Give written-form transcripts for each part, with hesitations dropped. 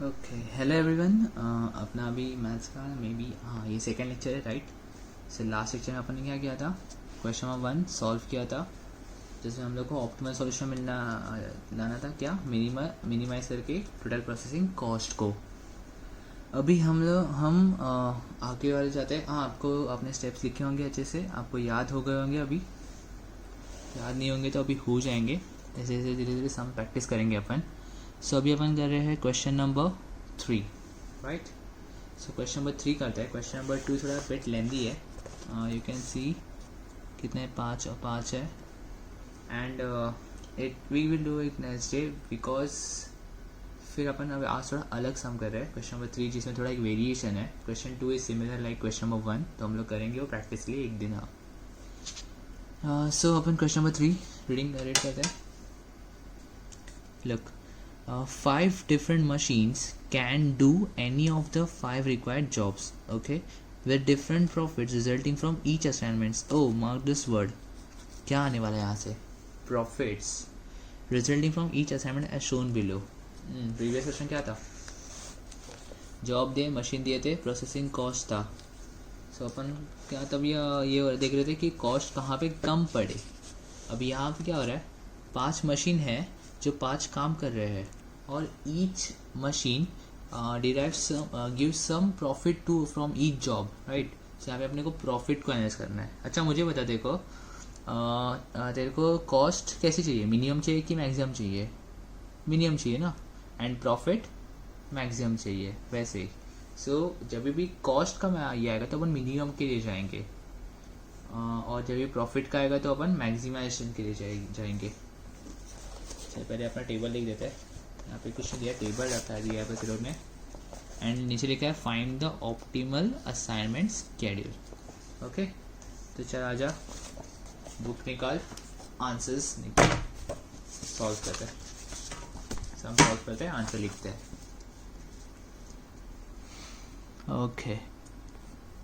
Okay hello everyone. अपना अभी maths का मे बी हाँ ये सेकेंड लेक्चर है राइट। सो लास्ट लेक्चर में अपन ने क्या किया था, क्वेश्चन नंबर 1 सॉल्व किया था जिसमें हम लोग को ऑप्टिमल सॉल्यूशन लाना था, क्या मिनिमाइज करके टोटल प्रोसेसिंग कॉस्ट को। अभी आगे वाले जाते हैं। हाँ, आपको अपने स्टेप्स लिखे होंगे अच्छे से, आपको याद हो गए होंगे। अभी याद नहीं होंगे तो अभी हो जाएंगे, ऐसे ऐसे धीरे धीरे सम प्रैक्टिस करेंगे अपन। सो अभी अपन कर रहे हैं question number 3 right. So question number 3 करते हैं। क्वेश्चन नंबर 2 थोड़ा बिट लेंदी है, यू कैन सी कितने 5 और 5 है। And it we will do it next day because फिर अपन अब आज थोड़ा अलग सम कर रहे हैं क्वेश्चन नंबर 3 जिसमें थोड़ा एक वेरिएशन है। Question 2 is similar like question number 1, तो हम लोग करेंगे वो प्रैक्टिस के लिए एक दिन। सो अपन क्वेश्चन नंबर 3 रीड करते हैं। Look, 5 different machines can do any of the 5 required jobs, okay, with different profits resulting from each assignments. Oh, mark this word. क्या आने वाला है यहाँ से? Profits resulting from each assignment as shown below. Previous question क्या था? Job दे, machine दिए थे, प्रोसेसिंग कॉस्ट था। सो अपन क्या तब ये देख रहे थे कि कॉस्ट कहाँ पे कम पड़े। अभी यहाँ पे क्या हो रहा है, 5 मशीन है जो 5 काम कर रहे हैं और each machine give some profit to from each job right. यहाँ पे अपने को प्रॉफिट को एनालाइज करना है। अच्छा मुझे बता, देखो तेरे को कॉस्ट कैसी चाहिए, मिनिमम चाहिए कि मैक्सिमम चाहिए? मिनिमम चाहिए ना, एंड प्रॉफिट मैक्सिमम चाहिए वैसे ही। सो जब भी कॉस्ट का ये आएगा तो अपन मिनिमम के लिए जाएंगे, और जब भी प्रॉफिट का आएगा तो अपन मैक्सिमाइजेशन के लिए जाएंगे। चलिए पहले अपना टेबल लिख देते हैं। यहाँ पे कुछ दिया, टेबल रखा है दिया है बस में, एंड नीचे लिखा है find the optimal assignment schedule. Okay, तो चल आजा, बुक निकाल, आंसर्स निकाल, सॉल्व करते हैं, सम सॉल्व करते हैं, आंसर लिखते हैं। ओके,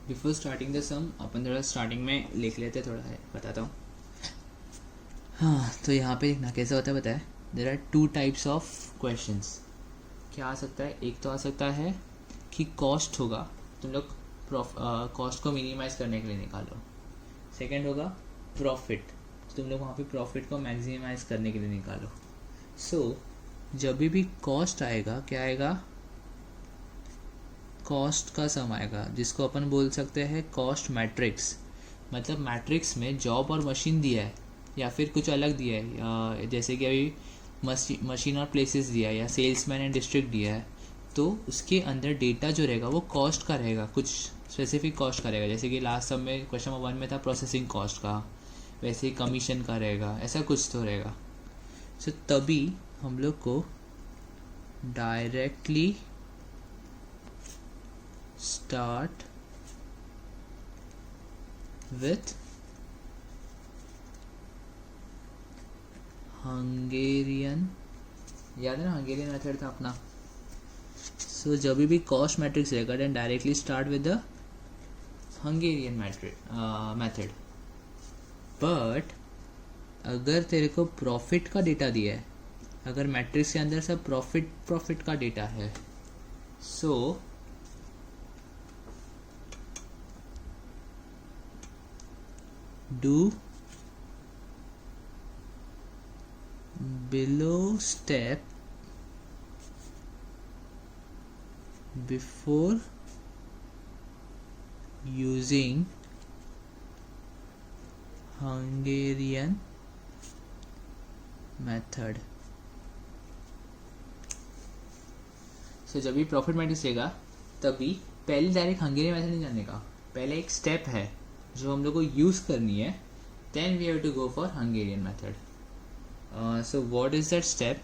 बिफोर स्टार्टिंग द सम अपन थोड़ा स्टार्टिंग में लिख लेते, थोड़ा है बताता हूँ। हाँ, तो यहाँ पे देखना कैसा होता है बताए। There are 2 types of questions. क्या आ सकता है, एक तो आ सकता है कि कॉस्ट होगा, तुम लोग कॉस्ट को मिनिमाइज करने के लिए निकालो। सेकंड होगा प्रॉफिट, तुम लोग वहाँ पे प्रॉफिट को मैक्सिमाइज करने के लिए निकालो। सो जब भी कॉस्ट आएगा, क्या आएगा, कॉस्ट का सम आएगा, जिसको अपन बोल सकते हैं कॉस्ट मैट्रिक्स। मतलब मैट्रिक्स में जॉब और मशीन दिया है या फिर कुछ अलग दिया है, जैसे कि अभी मशीन और प्लेसेस दिया है या सेल्समैन एंड डिस्ट्रिक्ट दिया है, तो उसके अंदर डेटा जो रहेगा वो कॉस्ट का रहेगा, कुछ स्पेसिफिक कॉस्ट का रहेगा। जैसे कि लास्ट सब में क्वेश्चन नंबर 1 में था प्रोसेसिंग कॉस्ट का, वैसे ही कमीशन का रहेगा, ऐसा कुछ तो रहेगा। सो तभी हम लोग को डायरेक्टली स्टार्ट विथ हंगेरियन, याद है ना हंगेरियन मेथड था अपना। सो जब भी कॉस्ट मैट्रिक्स रहेगा then directly start with the Hungarian method. But अगर तेरे को प्रॉफिट का डेटा दिया है, अगर मैट्रिक्स के अंदर सब प्रॉफिट का डेटा है, so do below step before using Hungarian method। सो जब भी प्रॉफिट मैट्रिक्स लेगा तभी पहले डायरेक्ट हंगेरियन मेथड नहीं जानने का, पहले एक स्टेप है जो हम लोग को यूज करनी है, then we have to go for Hungarian method. So what is that step?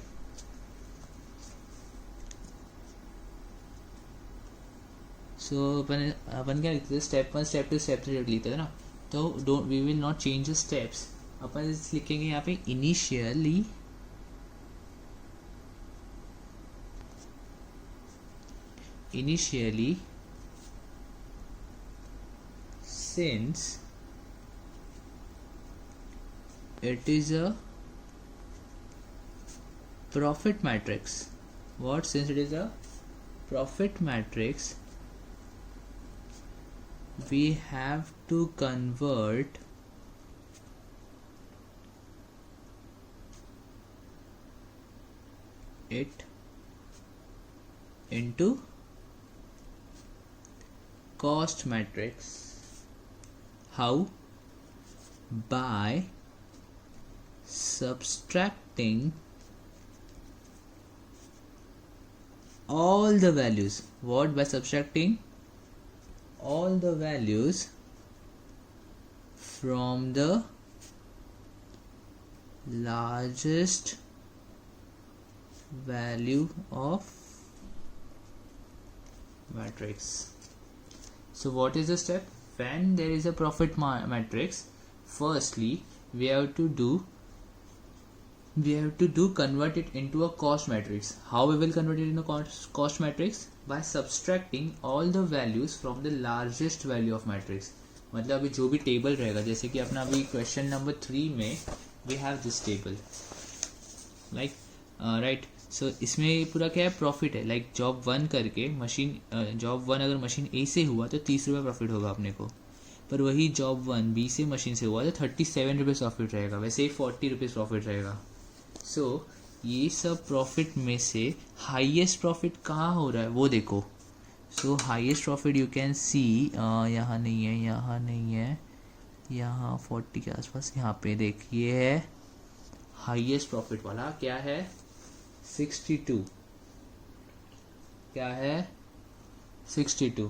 So अपन क्या लिखते थे, स्टेप 1 स्टेप 2 स्टेप 3 लिखते थे ना, तो don't we will not change the steps. अपन लिखेंगे यहाँ पे initially since it is a profit matrix, what, since it is a profit matrix we have to convert it into cost matrix. How? By subtracting all the values. What? By subtracting all the values from the largest value of matrix. So what is the step? When there is a profit matrix, firstly we have to do convert it into a cost matrix. How we will convert it into cost matrix? By subtracting all the values from the largest value of matrix. मतलब अभी जो भी table रहेगा, जैसे कि अपना अभी question number 3 में we have this table like right. सो इसमें पूरा क्या है? प्रॉफिट है. लाइक जॉब 1 करके मशीन जॉब 1 अगर मशीन ए से हुआ तो 30 रुपये प्रॉफिट होगा अपने को, पर वही जॉब 1 बी से मशीन से हुआ तो 37 रुपये प्रॉफिट रहेगा. वैसे ही 40 रुपीज़ प्रॉफिट रहेगा. सो ये सब प्रॉफिट में से हाईएस्ट प्रॉफिट कहाँ हो रहा है वो देखो. सो highest profit you can see, यहाँ नहीं है, यहाँ नहीं है, यहाँ 40 के आसपास, यहाँ पे देखिए है हाईएस्ट प्रॉफिट वाला. क्या है? 62. क्या है? 62.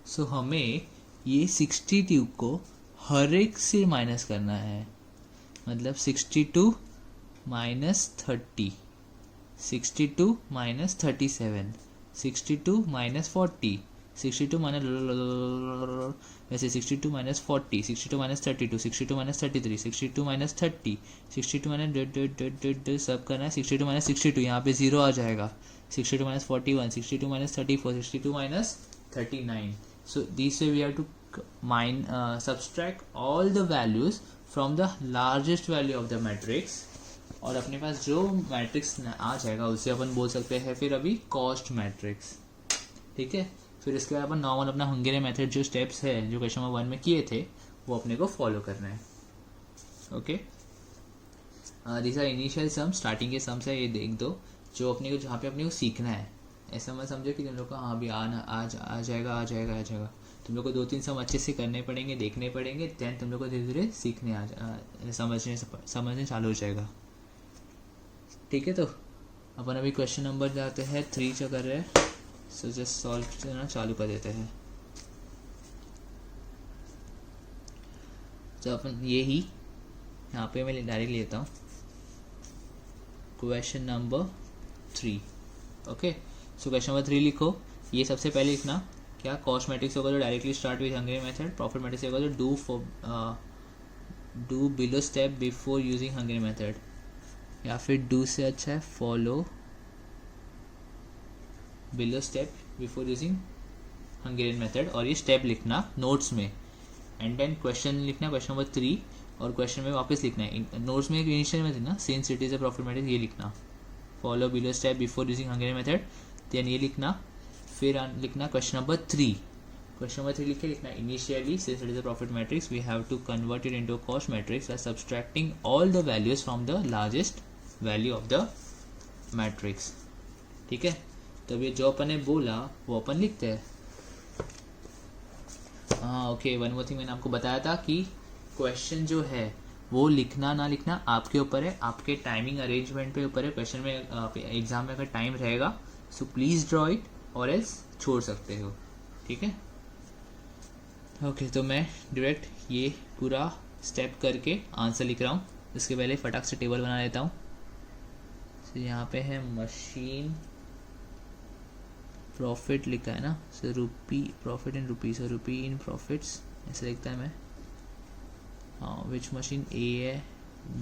सो हमें ये 62 को हर एक से माइनस करना है. मतलब 62 माइनस 30, 62 माइनस 37, 62 माइनस 40, 62 माइनस वैसे 62 minus 40, 62 minus 32, 62 minus 33, 62 minus 30, 62 minus सब करना है. 62 माइनस 62, यहाँ पे 0 आ जाएगा. 62 minus 41, 62 minus 34, 62 minus 39. So this way we have to subtract all the values from the largest value of the matrix. और अपने पास जो मैट्रिक्स आ जाएगा उसे अपन बोल सकते हैं फिर अभी कॉस्ट मैट्रिक्स. ठीक है. फिर इसके बाद अपन नॉर्मल अपना हंगेरियन मेथड जो स्टेप्स है जो क्वेश्चन नंबर 1 में किए थे वो अपने को फॉलो करना है. Okay. This are initial sum, starting के सम्स है, ये देख दो जो अपने को जहाँ पे अपने को सीखना है. ऐसा मत समझो कि तुम लोग का हाँ भी आ जाएगा. तुम लोग को 2-3 सम अच्छे से करने पड़ेंगे, देखने पड़ेंगे, देन तुम लोग को धीरे धीरे सीखने समझने चालू हो जाएगा. ठीक है. तो अपन अभी क्वेश्चन नंबर जाते हैं 3 जो कर रहे हैं. सो जस्ट सॉल्व करना चालू कर देते हैं. तो अपन यही यहाँ पे मैं डायरेक्ट लेता हूँ question number 3. Okay. So question number 3 लिखो. ये सबसे पहले लिखना क्या? कॉस्ट मैट्रिक्स होगा तो directly start with Hungarian method. Profit matrix होगा तो do below step before using Hungarian method, या फिर डू से अच्छा है follow below step before using Hungarian method. और ये स्टेप लिखना नोट्स में, एंड देन क्वेश्चन लिखना क्वेश्चन नंबर 3 और क्वेश्चन में वापस लिखना है. नोट्स में इनिशियल में देना since it is a profit matrix, ये लिखना follow below step before using Hungarian method. Then ये लिखना, फिर लिखना क्वेश्चन नंबर 3. क्वेश्चन नंबर 3 लिखे लिखना initially since it is a profit matrix we have to convert it into cost matrix by subtracting all the values from the largest value of the matrix. ठीक है. तब ये जो अपन ने बोला वो अपन लिखते हैं. हाँ ओके. वन मोर थिंग मैंने आपको बताया था कि क्वेश्चन जो है वो लिखना ना लिखना आपके ऊपर है, आपके टाइमिंग अरेंजमेंट पे ऊपर है. क्वेश्चन में एग्जाम में अगर टाइम रहेगा सो प्लीज़ ड्रॉ इट और एल्स छोड़ सकते हो. ठीक है. ओके. तो मैं डायरेक्ट ये पूरा स्टेप करके आंसर लिख रहा हूँ. इसके पहले फटाक से टेबल बना लेता हूँ. तो यहाँ पे है मशीन प्रॉफिट लिखा है ना. So rupee profit in rupees, so rupee in profits ऐसे लिखता है मैं. हाँ. विच मशीन ए है,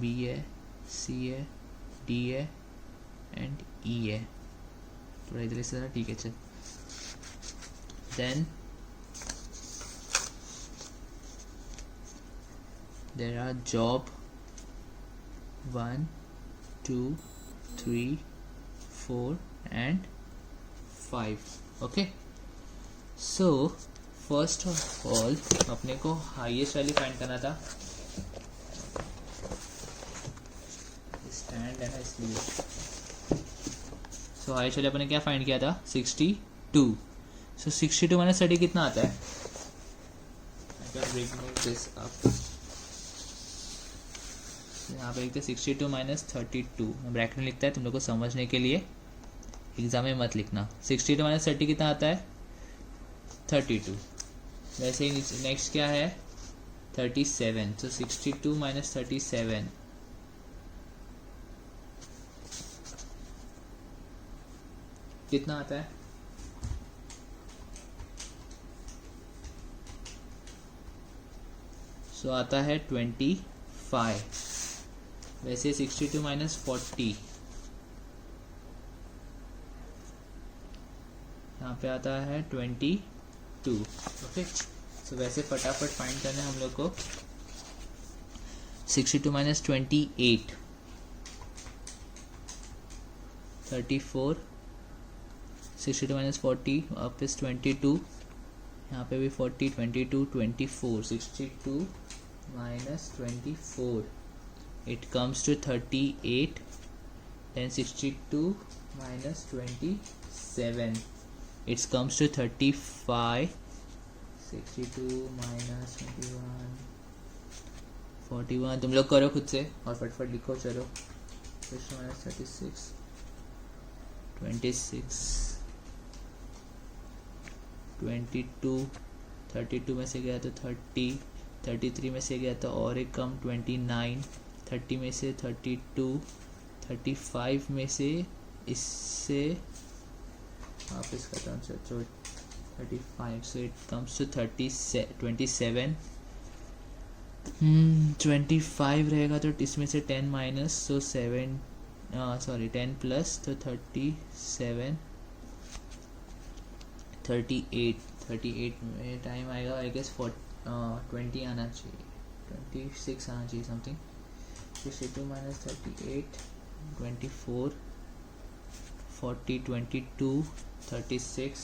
बी है, सी है, डी है एंड ई है. थोड़ा इधर से. ठीक है. चल. Then there are job 1, 2, 3, 4 and 5. Okay, so first of all अपने को हाईएस्ट वैल्यू फाइंड करना था. स्टैंड है ना इसलिए. सो हाईएस्ट वैल्यू अपने क्या फाइंड किया था? 62. सो 62 माइनस 30 कितना आता है? I can break this up. यहाँ पे लिखते हैं 62 माइनस 32. मैं ब्रैकेट में लिखता है तुम लोग को समझने के लिए, एग्जाम में मत लिखना. 62 माइनस 30 कितना आता है? 32. वैसे ही नेक्स्ट क्या है? 37. तो 62 माइनस 37 कितना आता है? सो आता है 25. वैसे 62 माइनस 40 यहाँ पे आता है 22. ओके, सो वैसे फटाफट फाइंड करना है हम लोग को. 62 माइनस 28 34. 62 माइनस 40 वापस 22. यहाँ पे भी 40 22 24. 62 minus 24 it comes to 38. then 62 minus 27 it comes to 35. 62 minus 21 41. तुम लोग करो खुद से और फटफट लिखो. चलो 60 minus 36 26 22. 32 में से गया तो 30. 33 में से गया तो और एक कम 29. 30 में से 32. 35 में से इससे वापस खत्म. चलो 35. So it comes to 27. 25 रहेगा तो इसमें से 10 माइनस, सो 7 सॉरी 10 प्लस तो 37. 38 में टाइम आएगा आई गेस 20 आना चाहिए. 26 आना चाहिए समथिंग. 62 माइनस 38 24 40 22 36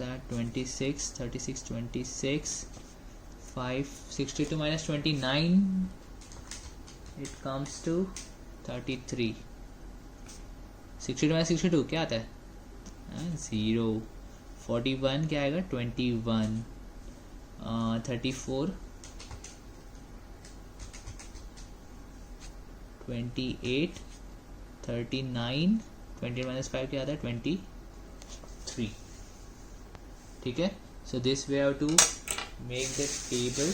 आया 26 36 26 5. 62 minus 29 it comes to 33. 62 minus 62 क्या आता है? 0. 41 क्या आएगा? 21. 34 28 39. 20 minus 5 क्या आता है? 23. ठीक है. So this we have to make the table.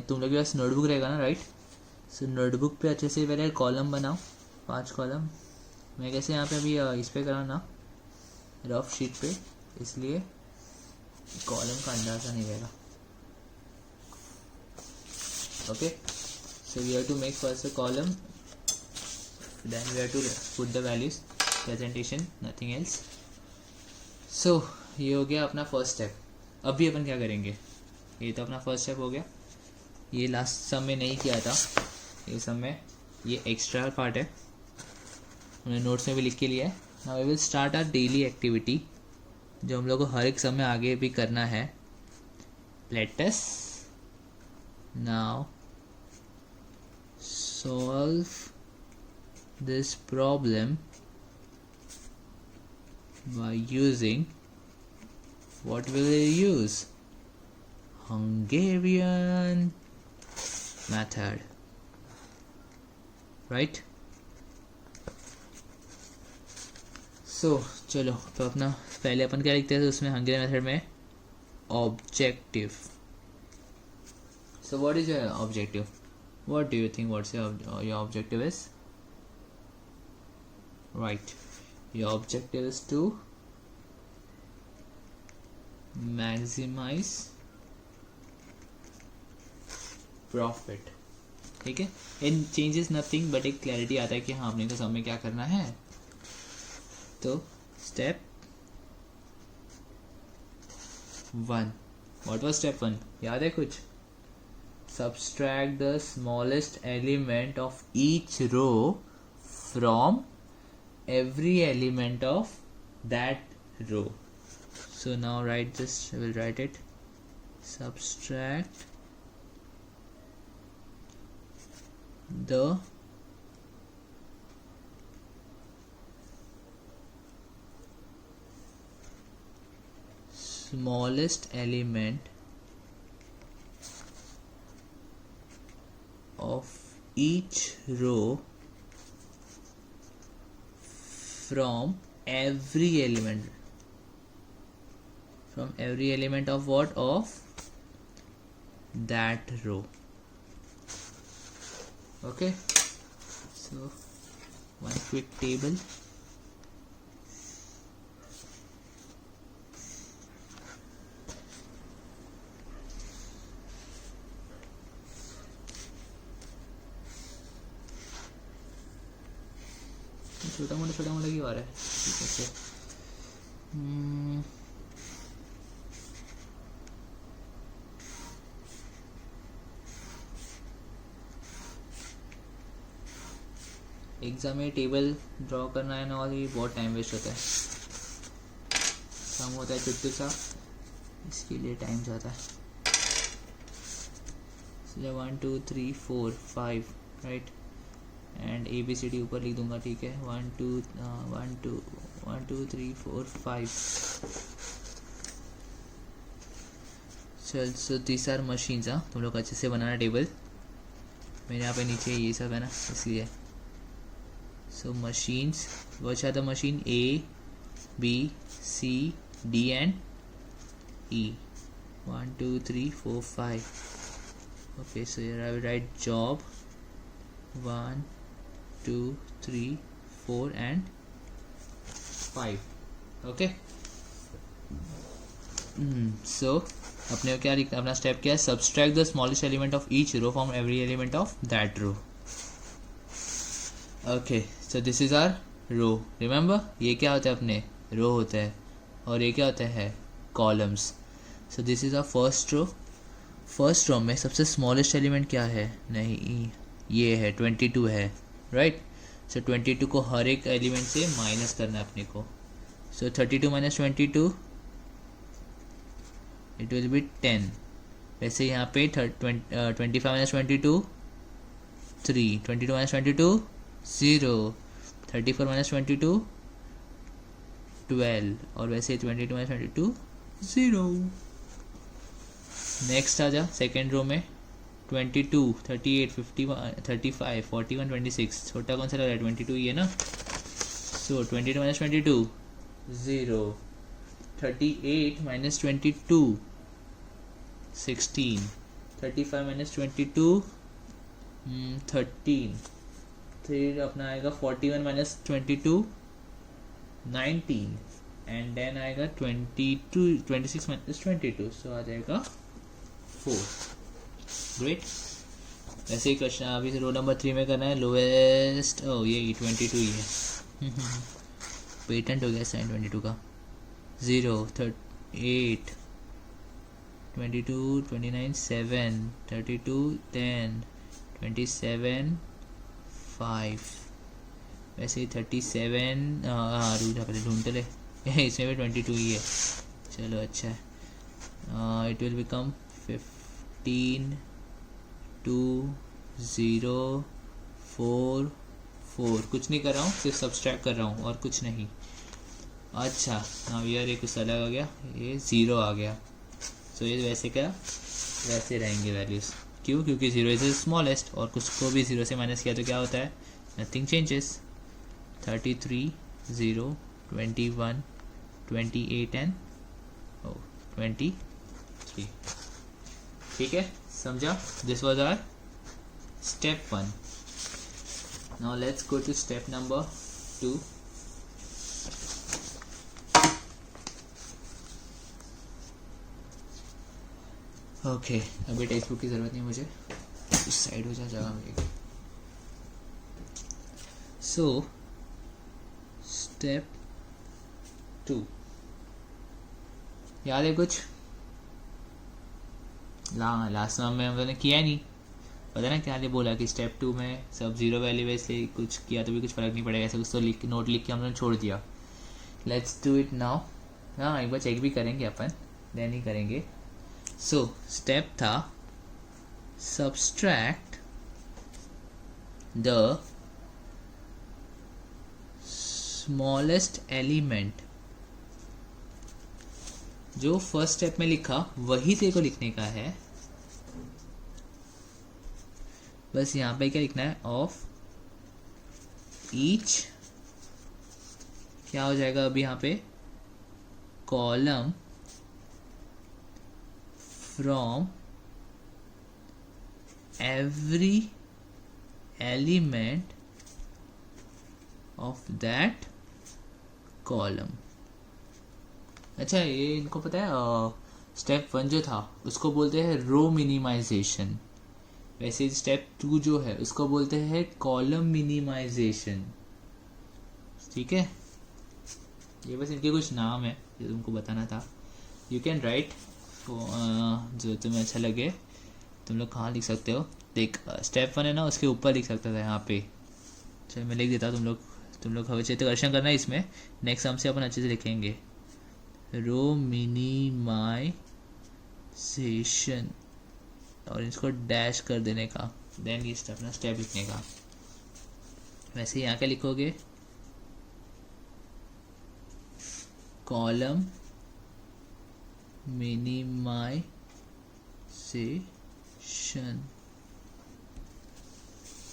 तुम लोग के पास नोटबुक रहेगा ना, राइट? सो नोटबुक पे अच्छे से पहले कॉलम बनाओ, 5 कॉलम. मैं कैसे यहाँ पे अभी इस पे करा ना रफ शीट पे, इसलिए कॉलम का अंदाज़ा नहीं रहेगा. Okay, so we have to make first a column, then we have to put the values, presentation, nothing else. So ये हो गया अपना फर्स्ट स्टेप. अभी अपन क्या करेंगे? ये तो अपना फर्स्ट स्टेप हो गया. ये लास्ट सम में नहीं किया था, ये सम में ये एक्स्ट्रा पार्ट है, हमने नोट्स में भी लिख के लिया है. Now we will start our daily activity, जो हम लोग को हर एक सम में आगे भी करना है. Let us now solve this problem by using, what will we use? Hungarian method, right? So चलो तो अपना पहले अपन क्या लिखते हैं उसमें हंगेरियन मेथड में objective. So what is your objective? What do you think? What's your objective is? Right. Your objective is to maximize profit. ठीक है. इन चेंजेस नथिंग बट एक क्लैरिटी आता है कि हाँ अपने को सब में क्या करना है. तो स्टेप 1. What was step 1? याद है कुछ? subtract the smallest element of each row from every element of that row. So now write this, I will write it. Subtract the smallest element of each row from every element. From every element of what? Of that row. Okay, so one quick table. छोटा मोटा क्यों आ रहा है? ठीक है sir. Exam में table draw करना है ना, और ये बहुत टाइम वेस्ट होता है. काम होता है चुट्टू सा, इसके लिए टाइम जाता है. 1 2 3 4 5 राइट, एंड ABCD ऊपर लिख दूंगा. ठीक है, 1 2 3 4 5. चल, सो दिस आर मशीन्स. हाँ, तुम लोग अच्छे से बनाना टेबल. मेरे यहाँ पे नीचे ये सब है ना, इसलिए. So machines, which are the machine? A B C D and E. 1 2 3 4 5. Okay, so here I will write job 1 2 3 4 and 5. Okay. So अपने को क्या लिखना, अपना स्टेप क्या है? Subtract the smallest element of each row from every element of that row. Okay, so this is our row. Remember, ये क्या होता है? अपने रो होता है, और ये क्या होता है? Columns. So this is our first row. First row में सबसे स्मॉलेस्ट एलिमेंट क्या है? नहीं, ये है 22 है. राइट. सो 22 को हर एक एलिमेंट से माइनस करना है अपने को. सो 32 माइनस 22 इट विल बी 10. वैसे यहाँ पे 25 माइनस 22 3, 22 माइनस 22 0, 34 माइनस 22 12, और वैसे 22 माइनस 22 0. नेक्स्ट आ जा सेकेंड रो में. 22 38 51 35 41 26. छोटा कौन सा लग रहा है? 22 ये ना. सो 22 माइनस 22 0, 38 माइनस 22 16, 35 माइनस 22 13. फिर अपना आएगा 41 माइनस 22 19, एंड देन आएगा 26 माइनस 22. सो आ जाएगा 4. ग्रेट. ऐसे ही क्वेश्चन अभी रो नंबर 3 में करना है. लोवेस्ट, ये 22 ही है. पेटेंट हो गया साइन 22 का. 0 8 22 29 7 32 10 27 5. वैसे ही 37. रुक जा, पहले ढूंढते रहे. इसमें भी 22 ही है. चलो अच्छा है. It will become 15 2 0 4 4. कुछ नहीं कर रहा हूँ, सिर्फ सब्सट्रैक्ट कर रहा हूँ और कुछ नहीं. अच्छा, नाउ यार ये कुछ अलग आ गया, ये 0 आ गया. सो ये वैसे क्या, वैसे रहेंगे वैल्यूज़. क्यों? क्योंकि 0 इज द स्मॉलेस्ट, और कुछ को भी 0 से माइनस किया तो क्या होता है? Nothing changes. 33 0 21 28 एंड 23. ठीक है, समझा? This was our step 1. Now let's go to step number 2. Okay, अभी टेक्स्ट बुक की ज़रूरत नहीं मुझे. उस साइड हो जा, जगह मिलेगी. सो स्टेप 2 याद है कुछ? लास्ट में हम लोगों ने किया नहीं, पता ना क्या बोला कि स्टेप 2 में सब जीरो वैल्यू है, इसलिए कुछ किया तो भी कुछ फ़र्क नहीं पड़ेगा, ऐसा कुछ तो नोट लिख के हम लोगों ने छोड़ दिया. Let's do it now. हाँ, एक बार चेक भी करेंगे अपन, देन ही करेंगे. सो स्टेप था सब्सट्रैक्ट द स्मॉलेस्ट एलिमेंट. जो फर्स्ट स्टेप में लिखा वही तेरे को लिखने का है. बस यहाँ पे क्या लिखना है, ऑफ ईच, क्या हो जाएगा अभी यहाँ पे, column from every element of that column. अच्छा, ये इनको पता है, स्टेप 1 जो था उसको बोलते हैं रो मिनिमाइजेशन. वैसे स्टेप 2 जो है उसको बोलते हैं कॉलम मिनिमाइजेशन. ठीक है, ये बस इनके कुछ नाम है जो तुमको बताना था. यू कैन राइट जो तुम्हें अच्छा लगे. तुम लोग कहाँ लिख सकते हो, देख स्टेप 1 है ना, उसके ऊपर लिख सकता था यहाँ पे. चलो मैं लिख देता हूँ, तुम लोग हमें करेक्शन करना है इसमें. नेक्स्ट हमसे अपन अच्छे से लिखेंगे रो मिनिमाइजेशन, और इसको डैश कर देने का, देन ये अपना स्टेप लिखने का. वैसे यहाँ क्या लिखोगे, कॉलम मिनिमाइजेशन.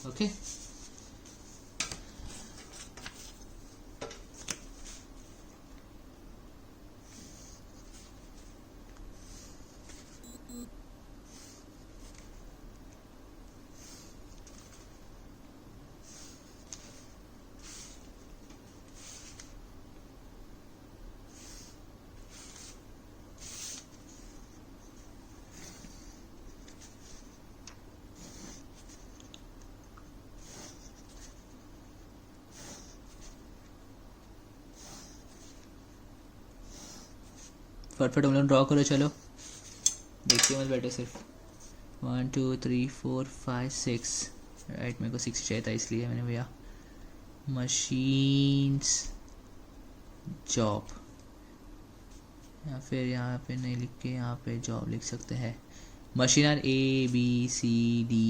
ओके, फटाफट हम लोग ड्रॉ करो. चलो देखते मत बैठो सिर्फ. 1 2 3 4 5 6, राइट, मेरे को 6 चाहिए था इसलिए मैंने भैया मशीन्स जॉब, या फिर यहाँ पे नहीं लिख के यहाँ पे जॉब लिख सकते हैं. Machine are ABCDE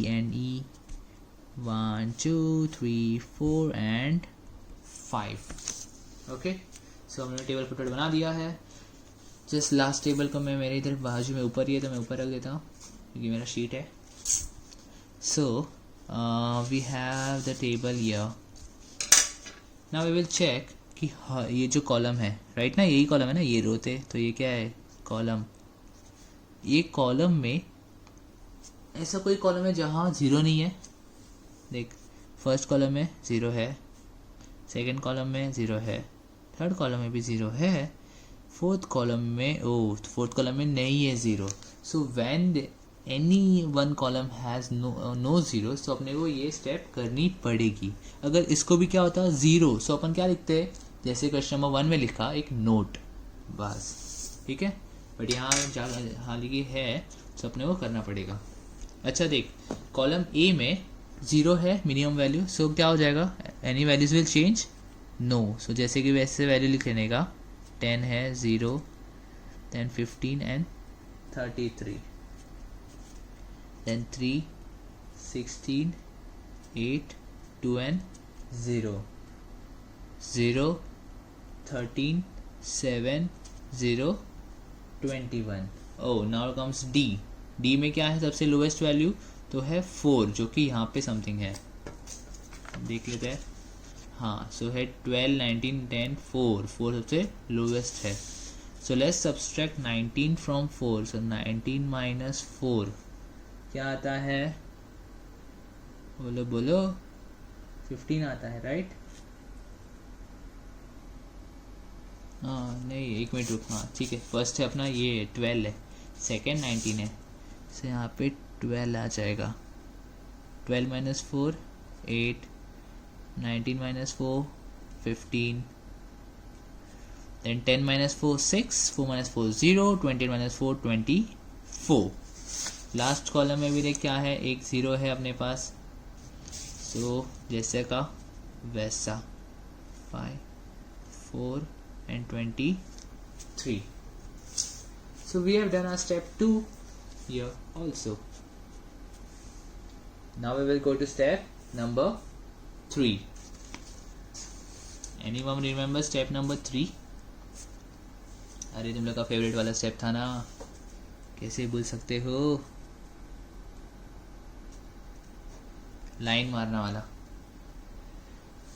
1 2 3 4 and 5. Okay, so हमने टेबल फुटबॉल बना दिया है. जस्ट लास्ट टेबल को मैं मेरे इधर बाजू में ऊपर ही है तो मैं ऊपर रख देता हूँ क्योंकि मेरा शीट है. So we have the table here. Now we will check कि ये जो कॉलम है, राइट ना, यही कॉलम है ना, ये रो थे तो ये क्या है, कॉलम. ये कॉलम में ऐसा कोई कॉलम है जहाँ जीरो नहीं है. देख, फर्स्ट कॉलम में ज़ीरो है, सेकंड कॉलम में ज़ीरो है, थर्ड कॉलम में भी ज़ीरो है, फोर्थ कॉलम में फोर्थ कॉलम में नहीं है zero. So when any one column has no zero, so अपने को ये स्टेप करनी पड़ेगी. अगर इसको भी क्या होता है ज़ीरो, सो अपन क्या लिखते हैं, जैसे क्वेश्चन नंबर 1 में लिखा एक नोट, बस. ठीक है, बट यहाँ हालांकि है तो अपने को करना पड़ेगा. अच्छा देख, कॉलम ए में ज़ीरो है मिनिमम वैल्यू, सो क्या हो जाएगा, any values will change, no. So जैसे कि वैसे वैल्यू लिख लेने का, 10 है, 0, then 15 and 33, then 3, 16, 8, 2 and 0, 0, 13, 7, 0, 21. Oh, now comes D. D में क्या है सबसे लोवेस्ट वैल्यू, तो है 4, जो कि यहाँ पे समथिंग है, देख लेते हैं. हाँ, सो है 12, 19, 10, 4 सबसे लोवेस्ट है. So let's subtract 19 from 4. So 19 minus 4 क्या आता है, बोलो बोलो, 15 आता है, राइट. हाँ नहीं, एक मिनट रुक. हाँ ठीक है, फर्स्ट है अपना ये 12 है, सेकेंड 19 है, सो यहाँ पे 12 आ जाएगा. 12 minus 4 8, 19 minus 4 15, then 10 minus 4 6, 4 minus 4 0, 20 minus 4 24. Last column में भी देख क्या है, एक ज़ीरो है अपने पास, सो जैसे का वैसा 5, 4 and 23. So we have done our step 2 here also. Now we will go to step number 3. Anyone remember step number 3? अरे तुम लोग का फेवरेट वाला स्टेप था ना, कैसे भूल सकते हो, लाइन मारना वाला.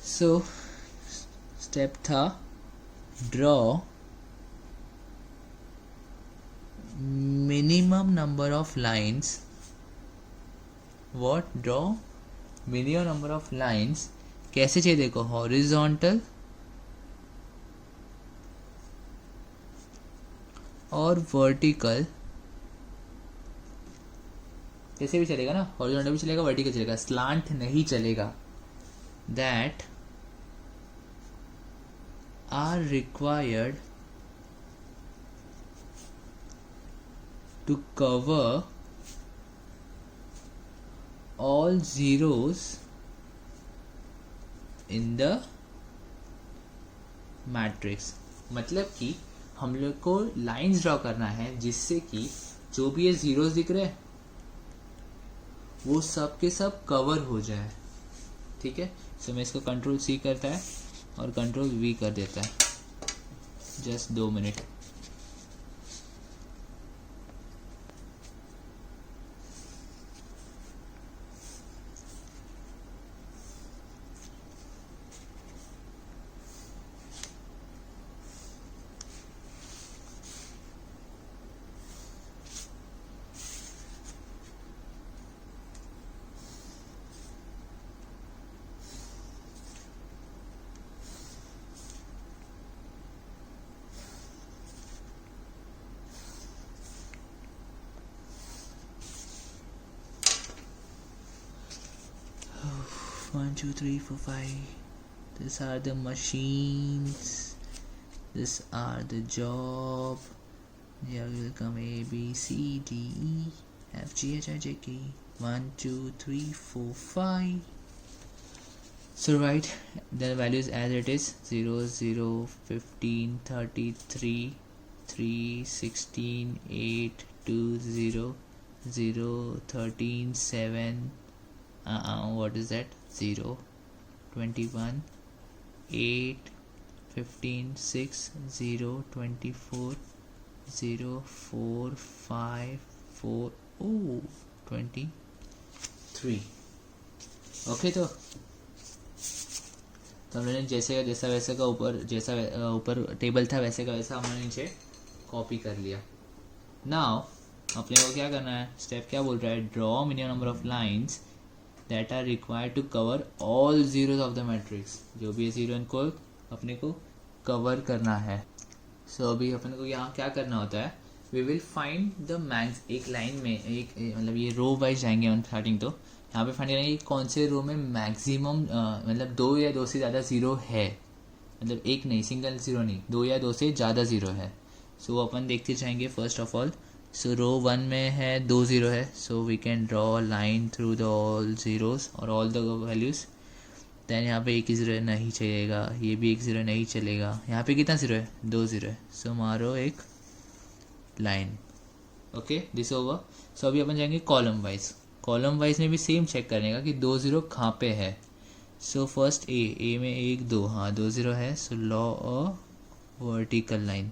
सो स्टेप था draw minimum number of lines. What? Draw minimum number of lines. कैसे चाहिए देखो, हॉरिजॉन्टल और वर्टिकल, कैसे भी चलेगा ना, हॉरिजॉन्टल भी चलेगा, वर्टिकल चलेगा, स्लांट नहीं चलेगा. That are required to cover all zeros in the matrix. मतलब कि हम लोग को लाइंस ड्रॉ करना है जिससे कि जो भी ये जीरोस दिख रहे हैं वो सब के सब कवर हो जाए. ठीक है, सो मैं इसको कंट्रोल सी करता है और कंट्रोल वी कर देता है. Just 2 minute. One, two, three, four, five. These are the machines. These are the job. Here will come A, B, C, D, E, F, G, H, I, J, K. 1, 2, 3, 4, 5. So write the values as it is: 0, 0, 15, 33, 3, 16, 8, 2, 0, 0, 13, 7. What is that? 0, 21, 8, 15, 6, 0, 24, 0, 4, 5, 4, 23. Okay, तो हमने जैसे जैसा वैसे का ऊपर, जैसा ऊपर table था वैसे का वैसा हमने नीचे कॉपी कर लिया. नाउ अपने को क्या करना है, स्टेप क्या बोल रहा है, draw minimum number of lines that are required to cover all zeros of the matrix. जो भी है जीरो इनको अपने को कवर करना है. सो अभी अपने को यहाँ क्या करना होता है, we will find the max. एक लाइन में एक मतलब ये रो वाइज जाएंगे हम स्टार्टिंग, तो यहाँ पे फाइंड करेंगे कौन से रो में मैक्सिमम मतलब 2 या 2 से ज़्यादा ज़ीरो है. मतलब एक नहीं, सिंगल ज़ीरो नहीं, 2 या 2 से ज़्यादा ज़ीरो है. सो अपन देखते जाएंगे. First of all, so row 1 में है 2 ज़ीरो है, so we can draw line through the all zeros और ऑल द वैल्यूज़. दैन यहाँ पे एक ही ज़ीरो नहीं चलेगा, ये भी एक ज़ीरो नहीं चलेगा. यहाँ पे कितना ज़ीरो है, 2 ज़ीरो है, सो मारो एक line. Okay, this over. So अभी अपन जाएंगे कॉलम वाइज. कॉलम वाइज में भी सेम चेक करने का कि 2 ज़ीरो कहाँ पे है. सो फर्स्ट ए में 1 2, हाँ 2 ज़ीरो है, so draw a vertical line.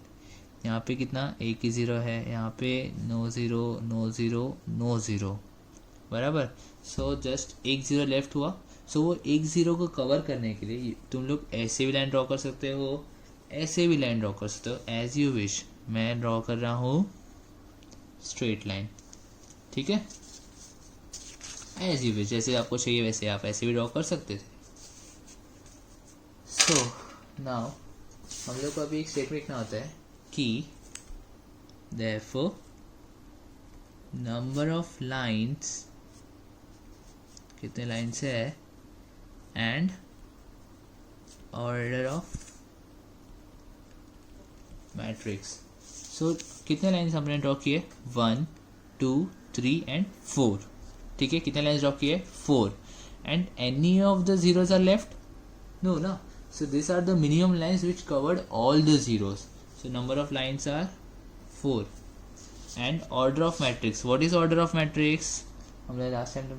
यहाँ पे कितना, एक ही ज़ीरो है, यहाँ पे no zero no zero no zero, बराबर. सो जस्ट एक ज़ीरो लेफ्ट हुआ. सो वो एक ज़ीरो को कवर करने के लिए तुम लोग ऐसे भी लाइन ड्रॉ कर सकते हो, ऐसे भी लाइन ड्रॉ कर सकते हो, एज यू विश. मैं ड्रॉ कर रहा हूँ स्ट्रेट लाइन. ठीक है, एज यू विश, जैसे आपको चाहिए वैसे आप ऐसे भी ड्रॉ कर सकते थे. सो नाउ हम लोग को अभी एक स्टेटमेंट लिखना होता है कि therefore number of lines, कितने लाइन्स है, एंड ऑर्डर ऑफ मैट्रिक्स. सो कितने लाइन्स हमने ड्रॉ किए, 1 2 3 and 4. ठीक है, कितने लाइन्स ड्रॉ किए? 4. And any of the zeros are left? No ना. So these are the minimum lines which covered all the zeros. So number of lines are 4. And order of matrix. What is order of matrix? हमने last time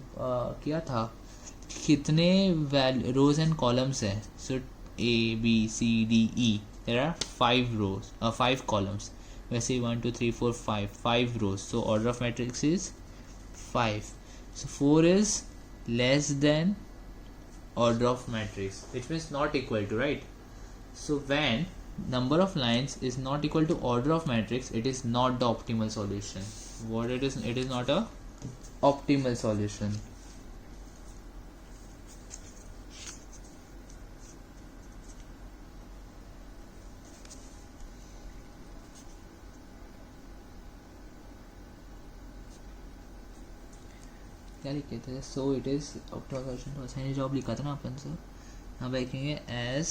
किया था. कितने rows and columns है? So A, B, C, D, E. There are 5 rows, 5 columns. वैसे 1, 2, 3, 4, 5 rows. So order of matrix is 5. So 4 is less than order of matrix, which means not equal to, right? So when number of lines is not equal to order of matrix, it is not the optimal solution. What it is not a optimal solution. क्या लिखे थे? So it is optimal solution to assign job लिखा था ना अपन से. यहाँ पे लिखेंगे as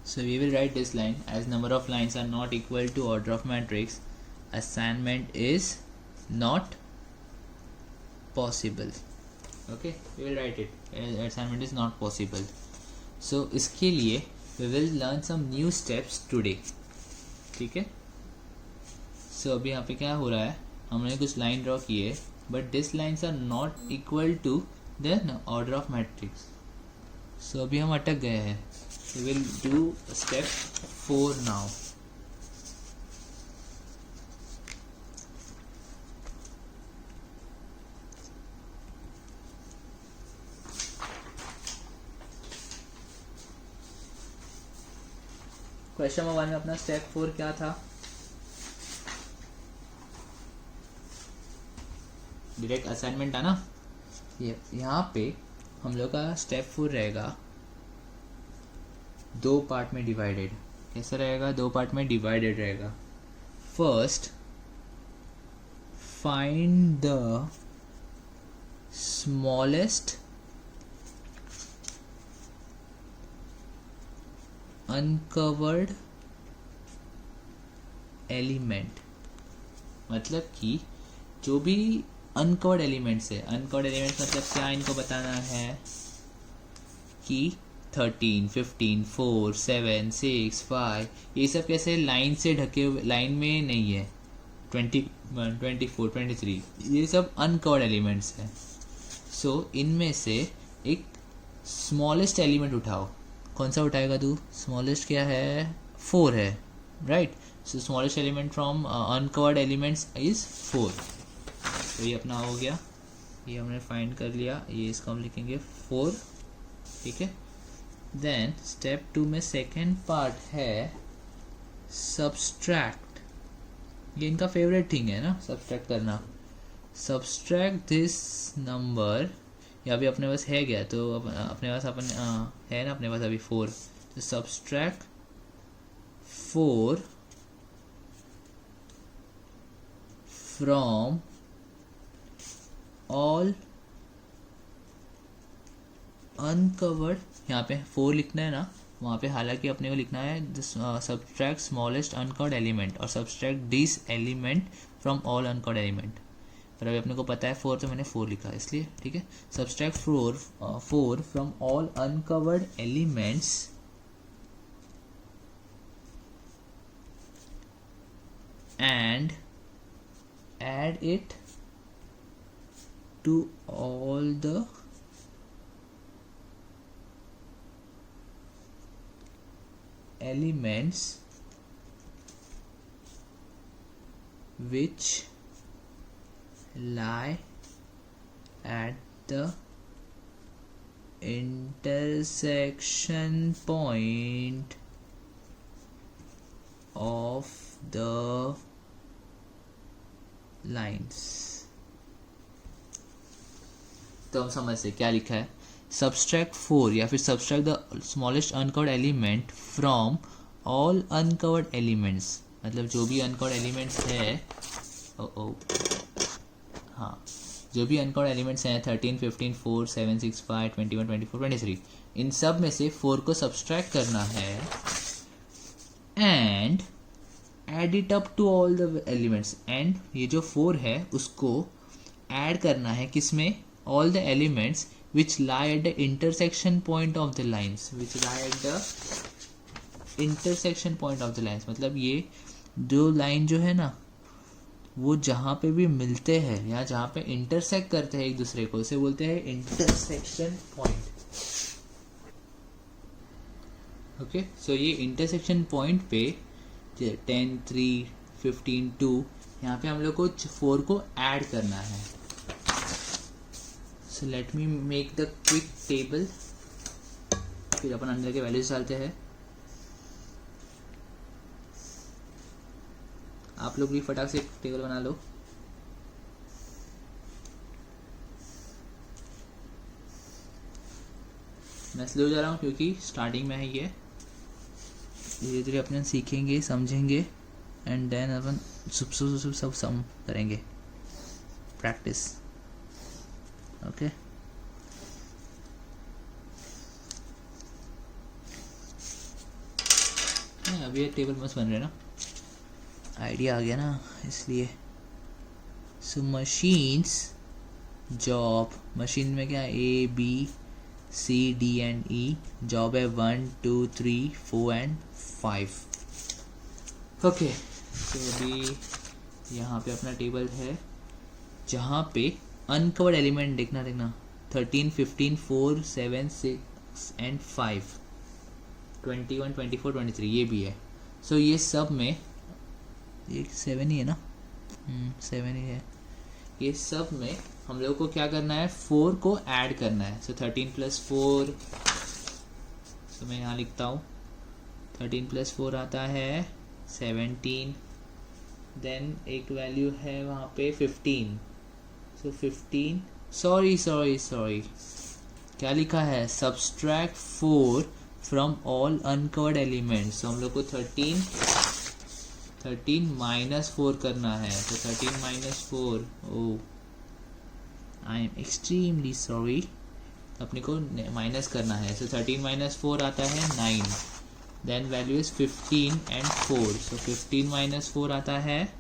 So we will write this line as number of lines are not equal to order of matrix. Assignment is not possible. Okay, we will write it. Assignment is not possible. So इसके लिए we will learn some new steps today. ठीक है. So अभी यहाँ पे क्या हो रहा है? हमने कुछ लाइन ड्रॉ की है, but these lines are not equal to the order of matrix. So अभी हम अटक गए हैं. We will do step 4 now. Question number 1 में अपना स्टेप 4 क्या था? डायरेक्ट असाइनमेंट था ना. ये यहाँ पे हम लोग का स्टेप 4 रहेगा 2 पार्ट में डिवाइडेड. कैसा रहेगा? 2 पार्ट में डिवाइडेड रहेगा. First, find the smallest uncovered element. मतलब कि जो भी अनकवर्ड एलिमेंट्स है, अनकवर्ड एलिमेंट्स मतलब क्या? इनको बताना है कि 13, 15, 4, 7, 6, 5 ये सब कैसे लाइन से ढके हुए, लाइन में नहीं है. 21, 24, 23 ये सब अनकवर्ड एलिमेंट्स हैं. सो इनमें से एक स्मॉलेस्ट एलिमेंट उठाओ. कौन सा उठाएगा तू? स्मॉलेस्ट क्या है? 4 है, right. So smallest element from uncovered elements is 4. तो ये अपना हो गया, ये हमने फाइंड कर लिया. ये इसको हम लिखेंगे 4. ठीक है. देन स्टेप 2 में सेकेंड पार्ट है सब्सट्रैक्ट. ये इनका फेवरेट थिंग है ना, सब्सट्रैक्ट करना. Subtract this number. या अभी अपने पास है क्या? तो अपने पास है ना अपने पास अभी 4. तो सब्सट्रैक्ट 4 फ्रॉम ऑल अनकवर्ड. यहाँ पे 4 लिखना है ना, वहाँ पे हालांकि अपने को लिखना है सब्सट्रैक्ट स्मॉलेस्ट अनकवर्ड एलिमेंट और subtract this element from all uncovered element. पर अभी अपने को पता है 4, तो मैंने 4 लिखा इसलिए. ठीक है. Subtract 4 from all uncovered elements and add it to all the elements which lie at the intersection point of the lines. तो हम समझते क्या लिखा है. सब्सट्रैक्ट 4 या फिर subtract the smallest uncovered element from all uncovered elements, मतलब जो भी अनकवर्ड एलिमेंट्स है, हाँ, जो भी अनकवर्ड एलिमेंट्स हैं 13, 15, 4, 7, 6, 5, 21, 24, 23, इन सब में से 4 को सब्सट्रैक्ट करना है and add it up to all the elements, and ये जो 4 है उसको ऐड करना है किसमें, all the elements which lie at the intersection point of the lines, which lie at the intersection point of the lines, मतलब ये दो लाइन जो है ना वो जहाँ पे भी मिलते हैं या जहाँ पे इंटरसेक्ट करते हैं एक दूसरे को, उसे बोलते हैं इंटरसेक्शन पॉइंट। ओके, सो ये इंटरसेक्शन पॉइंट पे 10, 3, 15, 2, यहाँ पे हम लोग को 4 को ऐड करना है। So let me make the quick table, फिर अपन अंदर के वैल्यूज डालते हैं। आप लोग भी फटाक से टेबल बना लो। मैं स्लो जा रहा हूँ क्योंकि स्टार्टिंग में है ये, धीरे धीरे अपने सीखेंगे समझेंगे एंड देन अपन सब सम करेंगे, प्रैक्टिस। ओके, अभी ये टेबल मस्त बन रहे ना, आइडिया आ गया ना, इसलिए। सो मशीन्स जॉब, मशीन में क्या A B C D and E, job है 1 2 3 4 एंड 5। ओके, तो अभी यहाँ पे अपना टेबल है जहाँ पे अनकवर्ड एलिमेंट देखना 13, 15, 4, 7, 6 एंड 5, 21, 24, 23 ये भी है। सो ये सब में ये 7 ही है ना, 7 ही है। ये सब में हम लोग को क्या करना है, 4 को ऐड करना है। सो 13 + 4, तो मैं यहाँ लिखता हूँ 13 + 4 आता है 17, देन एक वैल्यू है वहाँ पे 15, सो 15, सॉरी क्या लिखा है, subtract 4 from all uncovered elements. तो हम लोग को 13 -4 करना है, तो 13 - 4, ओ आई एम एक्सट्रीमली सॉरी, अपने को माइनस करना है। सो 13 - 4 आता है 9, देन वैल्यू इज 15 एंड 4, सो 15 - 4 आता है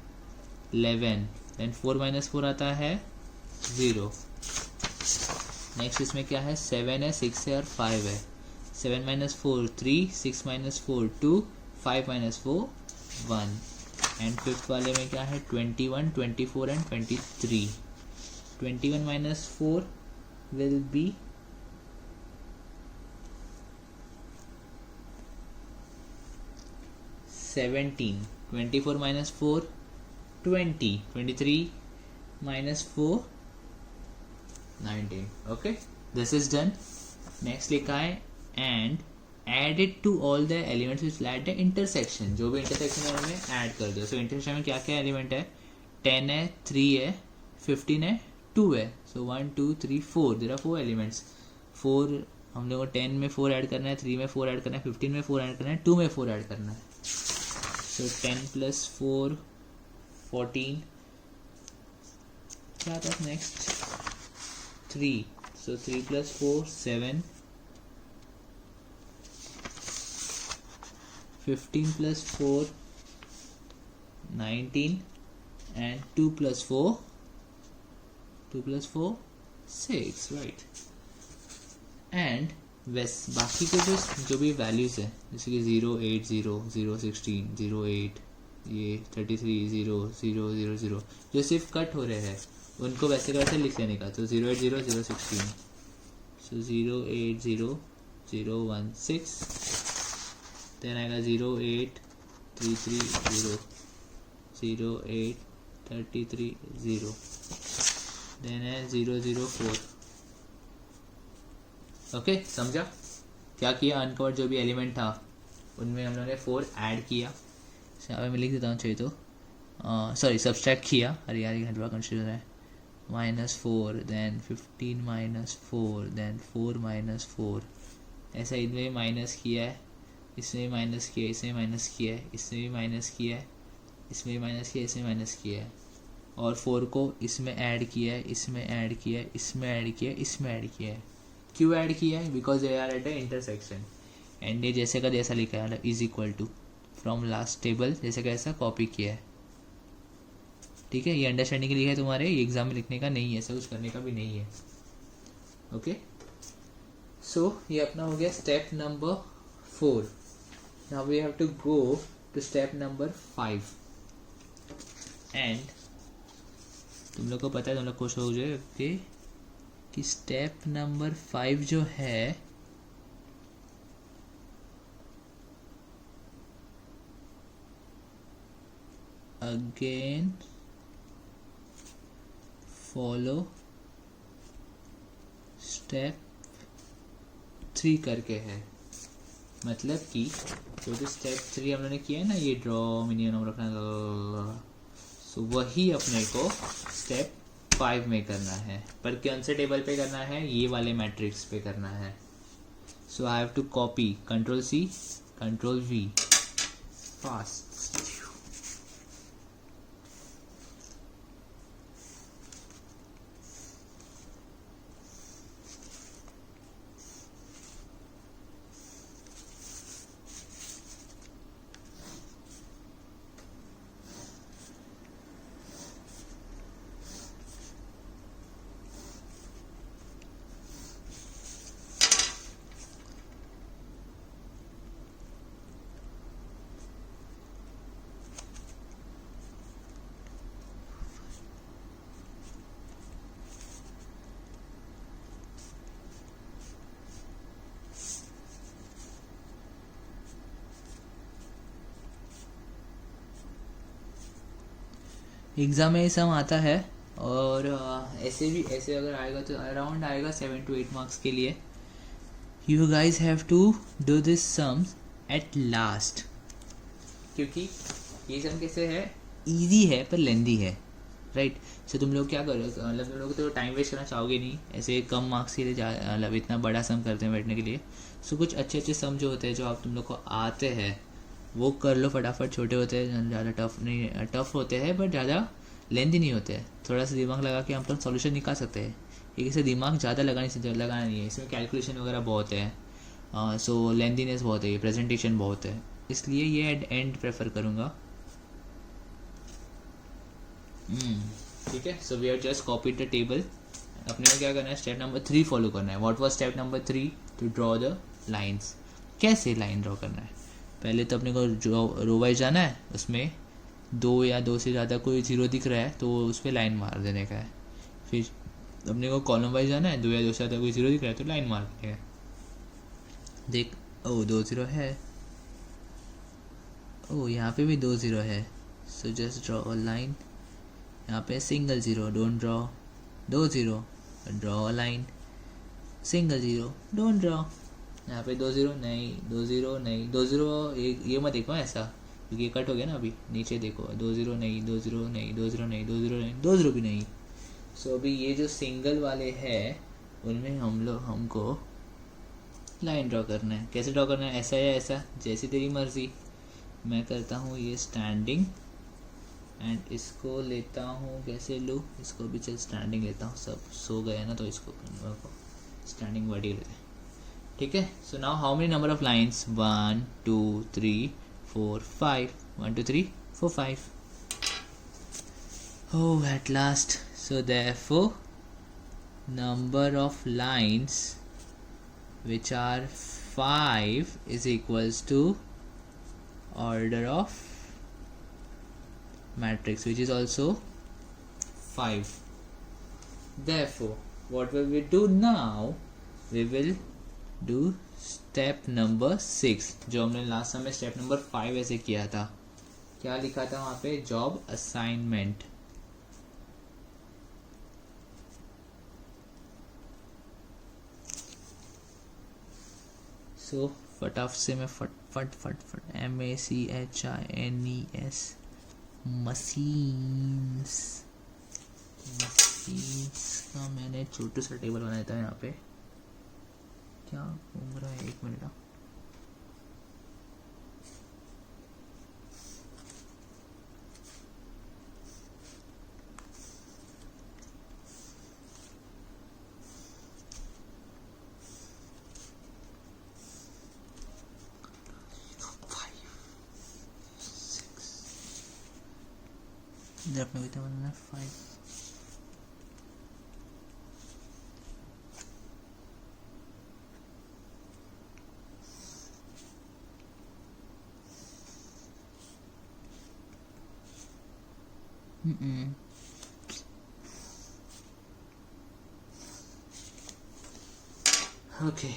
11, देन 4 - 4 आता है 0। नेक्स्ट इसमें क्या है, 7 है, 6 है और 5 है। 7 - 4 3, 6 - 4 2, 5 - 4 1, एंड फिफ्थ वाले में क्या है, 21, 24 and 23। 21 - 4 will be 17, 24 - 4 20, 23 - 4 19। Okay, this is done. Next लिखा है and add it to all the elements which lie the intersection, जो भी इंटरसेक्शन है उनमें ऐड कर दो। सो इंटरसेक्शन में क्या क्या एलिमेंट है, 10 है, 3 है, 15 है, 2 है। सो 1 2 3 4, देयर आर 4 एलिमेंट्स। 4 हम लोग को 10 में 4 ऐड करना है, 3 में 4 ऐड करना है, 15 में 4 ऐड करना है, 2 में 4 ऐड करना है। सो 10 + 4 14, क्या था next, 3, so 3 + 4 7, 15 + 4 19, and 2 + 4 6, right. And बाकी के जो भी वैल्यूज़ है, जैसे कि 0 8 0 0 16 0 8, ये 33 0 0 0 0, जो सिर्फ कट हो रहे हैं उनको वैसे का वैसे लिख लेने का। तो 0 8 0 0 16, सो 0 8 0 0 1 6, देन आएगा 0 8 3 3 0 0 8 33 0, देन है 0 0 4। ओके, समझा क्या किया, अनकवर्ड जो भी एलिमेंट था उनमें हम लोगों ने 4 ऐड किया। यहाँ पे मैं लिख देता हूँ चाहिए तो, सॉरी सब्सट्रैक्ट किया, अरे यार ये घंटा कंफ्यूजन है। -4, then 15 -4, then 4 -4. ऐसा इनमें माइनस किया है, इसमें माइनस किया है, इसमें माइनस किया है, इसमें भी माइनस किया है, इसमें माइनस किया है, इसमें माइनस किया है, और 4 को इसमें ऐड किया है, इसमें ऐड किया है, इसमें ऐड किया है, इसमें ऐड किया है. क्यों ऐड किया है? Because they are at a intersection. And ये जैसे का जैसा लिखा है is equal to from last table जैसे का ऐसा कॉपी किया है. ठीक है, ये अंडरस्टैंडिंग के लिए है तुम्हारे, ये एग्जाम में लिखने का नहीं है, ऐसा कुछ करने का भी नहीं है. ओके, सो ये अपना हो गया step number 4. Now we have to go to step number 5. And तुम लोग को पता है, तुम लोग खुश हो जाए कि स्टेप नंबर 5 जो है अगेन फॉलो स्टेप 3 करके है. मतलब कि जो स्टेप 3 हम लोगों ने किया है ना, ये ड्रॉ मिनिमम रखना, सो वही अपने को स्टेप 5 में करना है. पर कौन से टेबल पे करना है? ये वाले मैट्रिक्स पे करना है. So I have to copy Ctrl+C Ctrl+V fast. Exam में ये सम आता है, और ऐसे अगर आएगा तो अराउंड आएगा 7 to 8 मार्क्स के लिए. You guys have to do this sums at last, क्योंकि ये सम कैसे है, ईजी है पर लेंदी है. राइट, सो तुम लोग क्या करो, मतलब तुम लोग तो टाइम वेस्ट करना चाहोगे नहीं, ऐसे कम मार्क्स के लिए मतलब इतना बड़ा सम करते हैं बैठने के लिए. सो कुछ अच्छे अच्छे सम जो होते हैं, जो आप तुम लोग को आते हैं, वो कर लो फटाफट. छोटे होते हैं, ज़्यादा टफ नहीं, टफ होते हैं बट ज़्यादा लेंथी नहीं होते हैं. थोड़ा सा दिमाग लगा के हम तो सॉल्यूशन निकाल सकते हैं. एक से दिमाग ज़्यादा लगाना नहीं है, इसमें कैलकुलेशन वगैरह बहुत है. सो लेंथीनेस बहुत है, प्रेजेंटेशन बहुत है, इसलिए ये एंड प्रेफर करूँगा. ठीक है, so we have just copied the table. अपने को क्या करना है, स्टेप नंबर 3 फॉलो करना है. What was step number 3? To draw the lines. कैसे लाइन ड्रॉ करना है? पहले तो अपने को रो वाइज जाना है, उसमें 2 या 2 से ज़्यादा कोई जीरो दिख रहा है तो उस पर लाइन मार देने का है. फिर अपने को कॉलम वाइज जाना है, 2 या 2 से ज़्यादा कोई जीरो दिख रहा है तो लाइन मार देने का. देख, 2 जीरो है, यहाँ पे भी 2 जीरो है. So just draw a line. यहाँ पे single zero, don't draw. 2 zero, draw a line. Single zero, don't draw. यहाँ पे 2 जीरो नहीं, 2 जीरो नहीं, 2 जीरो ये मत देखो ऐसा, क्योंकि ये कट हो गया ना. अभी नीचे देखो, 2 जीरो नहीं, 2 जीरो नहीं, 2 जीरो नहीं, 2 जीरो नहीं, 2 जीरो भी नहीं. सो अभी ये जो सिंगल वाले हैं उनमें हमको लाइन ड्रॉ करना है. कैसे ड्रॉ करना है? ऐसा या ऐसा, जैसी तेरी मर्जी. मैं करता हूँ ये स्टैंडिंग, एंड इसको लेता हूँ, कैसे लूँ इसको भी, चल स्टैंडिंग लेता हूँ. सब सो गए ना तो इसको स्टैंडिंग वर्ड ही लेते हैं. ठीक है, so now how many number of lines? 1 2 3 4 5. 1 2 3 4 5. Oh, at last. So therefore number of lines which are 5 is equals to order of matrix, which is also 5. Therefore what will we do now? We will do step number 6, जो हमने last समय step number 5 ऐसे किया था. क्या लिखा था वहाँ पे? Job assignment. सो फटाफ से मैं फट MACHINES मशीन्स इसका मैंने छोटू सा टेबल बनाया था यहाँ पे। क्या घूम रहा है, एक मिनट। अपने कितना बनाना है, 5। ओके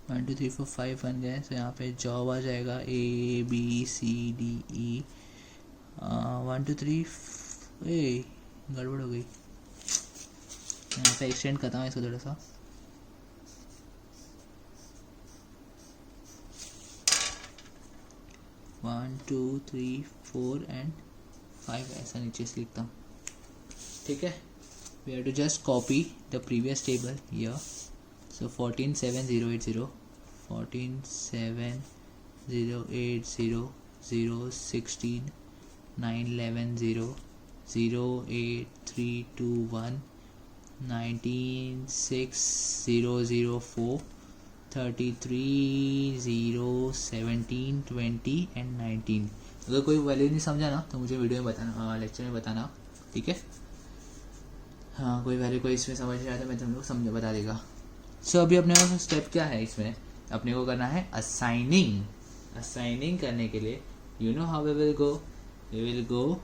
1 2 3 4 5 बन गए। तो यहाँ पे जॉब आ जाएगा ABCDE 1 2 3। ए गड़बड़ हो गई, यहाँ पे एक्सटेंड करता हूँ इसको थोड़ा सा। वन टू थ्री 4 एंड 5 ऐसा नीचे से लिखता हूँ, ठीक है। We have to just copy the previous table here. So 147080 147080 016 911 08321 196 004 33 017 20 and 19। अगर कोई वैल्यू नहीं समझा ना तो मुझे वीडियो में बताना, लेक्चर में बताना, ठीक है। हाँ कोई वैल्यू कोई इसमें समझ नहीं आया तो मैं तुम लोग समझ बता देगा। सो अभी अपने को स्टेप क्या है, इसमें अपने को करना है असाइनिंग करने के लिए you know how we will go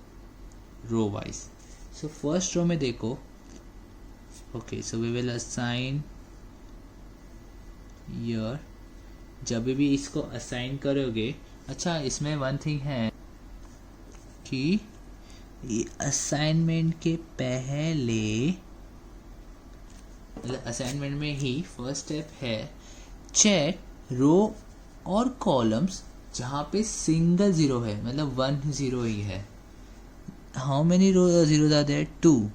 row wise. So first row में देखो, okay so we will assign here. जब भी इसको असाइन करोगे, अच्छा इसमें वन थिंग है कि असाइनमेंट के पहले, मतलब असाइनमेंट में ही फर्स्ट स्टेप है चेक रो और कॉलम्स जहाँ पे सिंगल जीरो है, मतलब 1 0 ही है। How many row zeros are there? 2।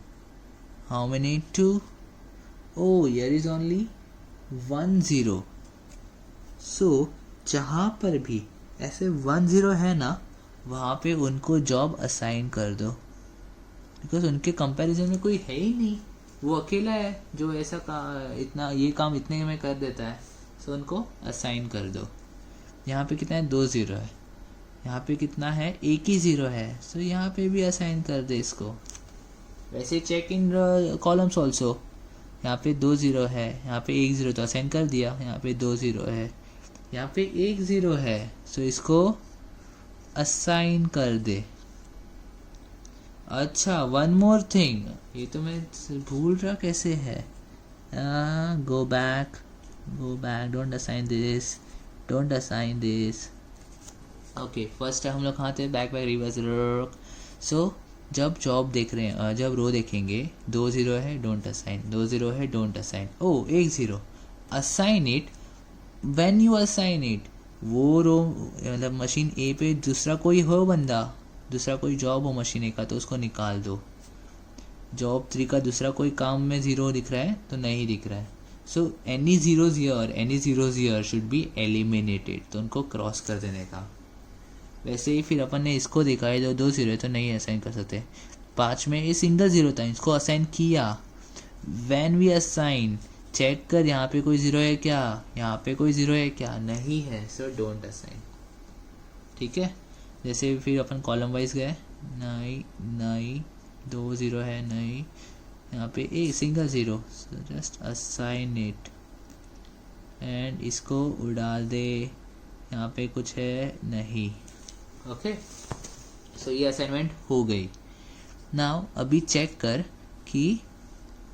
How many? 2। Oh here is only 1 0। So जहाँ पर भी ऐसे 1 0 है ना, वहाँ पे उनको जॉब असाइन कर दो, बिकॉज उनके कंपैरिजन में कोई है ही नहीं, वो अकेला है जो ऐसा इतना ये काम इतने में कर देता है। सो उनको असाइन कर दो। यहाँ पे कितना है? 2 0 है। यहाँ पे कितना है? 1 ही 0 है। सो यहाँ पे भी असाइन कर दे इसको। वैसे चेक इन कॉलम्स ऑल्सो, यहाँ पे 2 0 है, यहाँ पे 1 0 तो असाइन कर दिया, यहाँ पे 2 0 है, यहाँ पे 1 0 है। सो इसको असाइन कर दे। अच्छा वन मोर थिंग, ये तो मैं भूल रहा कैसे है। Go back, don't assign this. Okay first हम लोग कहाँ थे? Back reverse. सो जब जॉब देख रहे हैं, जब रो देखेंगे 2 0 है डोंट असाइन, 2 0 है don't assign, oh 1 0 assign it. When you assign it, वो रो मतलब मशीन ए पे दूसरा कोई हो बंदा, दूसरा कोई जॉब हो मशीन ए का, तो उसको निकाल दो। जॉब 3 का दूसरा कोई काम में 0 दिख रहा है तो नहीं दिख रहा है। So any zeros here should be eliminated, तो उनको क्रॉस कर देने का। वैसे ही फिर अपन ने इसको देखा है, जो 2 0 है तो नहीं असाइन कर सकते। 5 में ये सिंगल 0 था, इसको असाइन किया। व्हेन वी असाइन, चेक कर यहाँ पे कोई 0 है क्या, यहाँ पे कोई 0 है क्या, नहीं है, सो डोंट असाइन, ठीक है। जैसे फिर अपन कॉलम वाइज गए, नहीं 2 0 है, नहीं, यहाँ पे एक single 0, so just assign it and इसको उड़ा दे, यहाँ पे कुछ है नहीं, ओके। सो ये असाइनमेंट हो गई। नाउ अभी चेक कर कि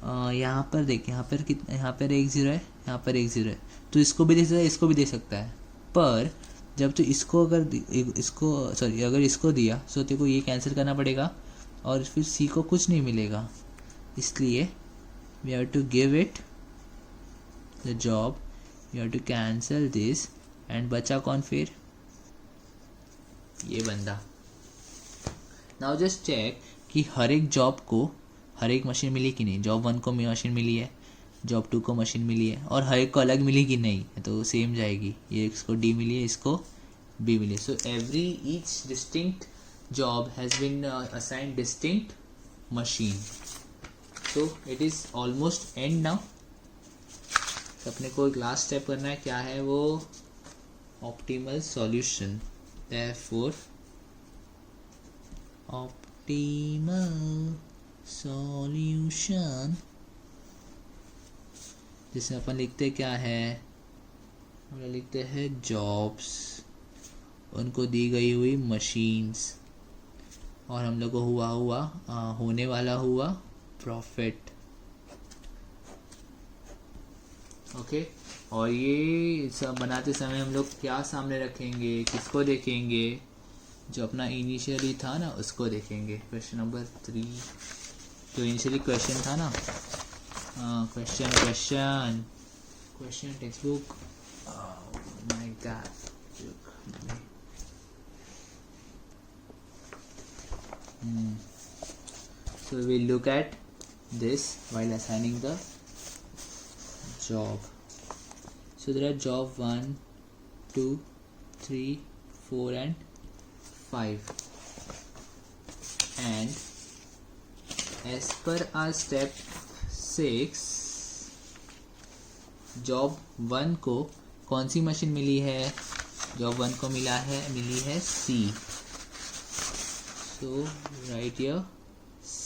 यहाँ पर देख, यहाँ पर कितना, यहाँ पर 1 0 है, यहाँ पर 1 0 है, तो इसको भी दे सकता है, इसको भी दे सकता है। पर जब तो इसको अगर इसको दिया तो तेरे को ये कैंसिल करना पड़ेगा और फिर सी को कुछ नहीं मिलेगा। इसलिए we have to give it the job, we have to cancel this, and बचा कौन फिर? ये बंदा। नाउ जस्ट चेक कि हर एक जॉब को हर एक मशीन मिली कि नहीं, जॉब 1 को मशीन मिली है, जॉब 2 को मशीन मिली है, और हर एक को अलग मिली कि नहीं, तो सेम जाएगी, ये इसको डी मिली है, इसको बी मिली है. So every each distinct job has been assigned distinct machine. So it is almost end now. अपने को एक लास्ट स्टेप करना है, क्या है वो, optimal solution. therefore optimal solution, जिसमें अपन लिखते क्या है, हम लोग लिखते हैं जॉब्स, उनको दी गई हुई मशीन्स, और हम लोग को होने वाला हुआ प्रॉफिट. ओके. और ये सब बनाते समय हम लोग क्या सामने रखेंगे, किसको देखेंगे, जो अपना इनिशियली था ना उसको देखेंगे. क्वेश्चन नंबर 3 जो इनिशियली क्वेश्चन था ना, question text book. My God. So we will look at this while assigning the job. So there are job 1, 2, 3, 4 and 5, and as per our step 6, job 1 को कौन सी machine मिली है, job 1 को मिली है C. So right here C.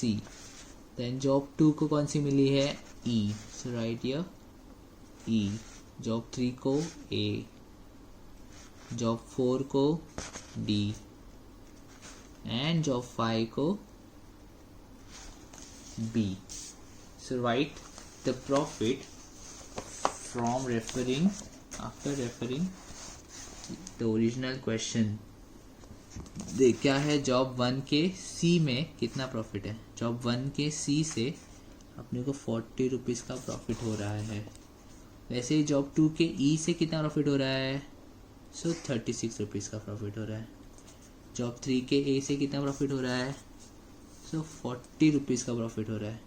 Then job 2 को कौन सी मिली है E. So right here E. Job 3 को A. जॉब 4 को D. एंड जॉब 5 को B. So write the profit from after referring the original question. देख क्या है, जॉब 1 के C में कितना प्रॉफिट है. जॉब 1 के C से अपने को 40 रुपीज़ का प्रॉफिट हो रहा है. वैसे ही जॉब 2 के E से कितना प्रॉफिट हो रहा है, सो 36 रुपीज़ का प्रॉफिट हो रहा है. जॉब 3 के A से कितना प्रॉफिट हो रहा है, सो 40 रुपीज़ का प्रॉफिट हो रहा है.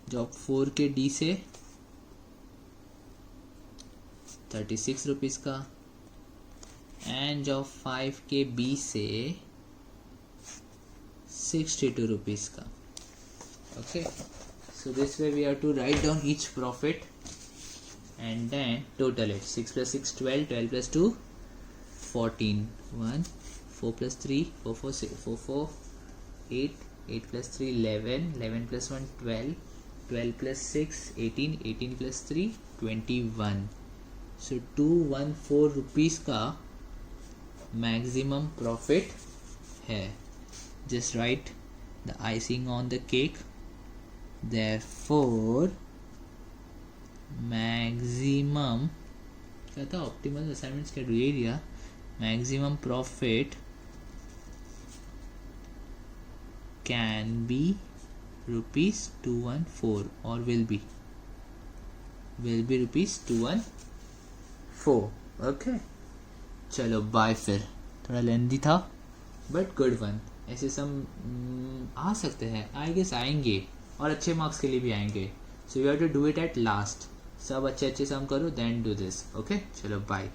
जॉब 4 के D से 36 रुपीज़ का, एंड जॉब 5 के B से 62 रुपीज़ का. Okay. So this way we have to write down each profit and then total it. 6 plus 6 12, 12 plus 2 14, 1 4 plus 3 4 4 6 4 4 8 8 plus 3 11, 11 plus 1 12, 12 plus 6 18, 18 plus 3 21. So 214 rupees का maximum profit है. Just write the icing on the cake. Therefore maximum क्या था, optimal assignments का ये दिया, maximum profit can be ₹214 और will be ₹214. Okay. चलो bye. फिर थोड़ा लेंदी था बट गुड वन. ऐसे सम आ सकते हैं, आई गेस आएंगे, और अच्छे मार्क्स के लिए भी आएंगे. So you have to do it at last. सब अच्छे सम करो, देन डू दिस. ओके. चलो बाय.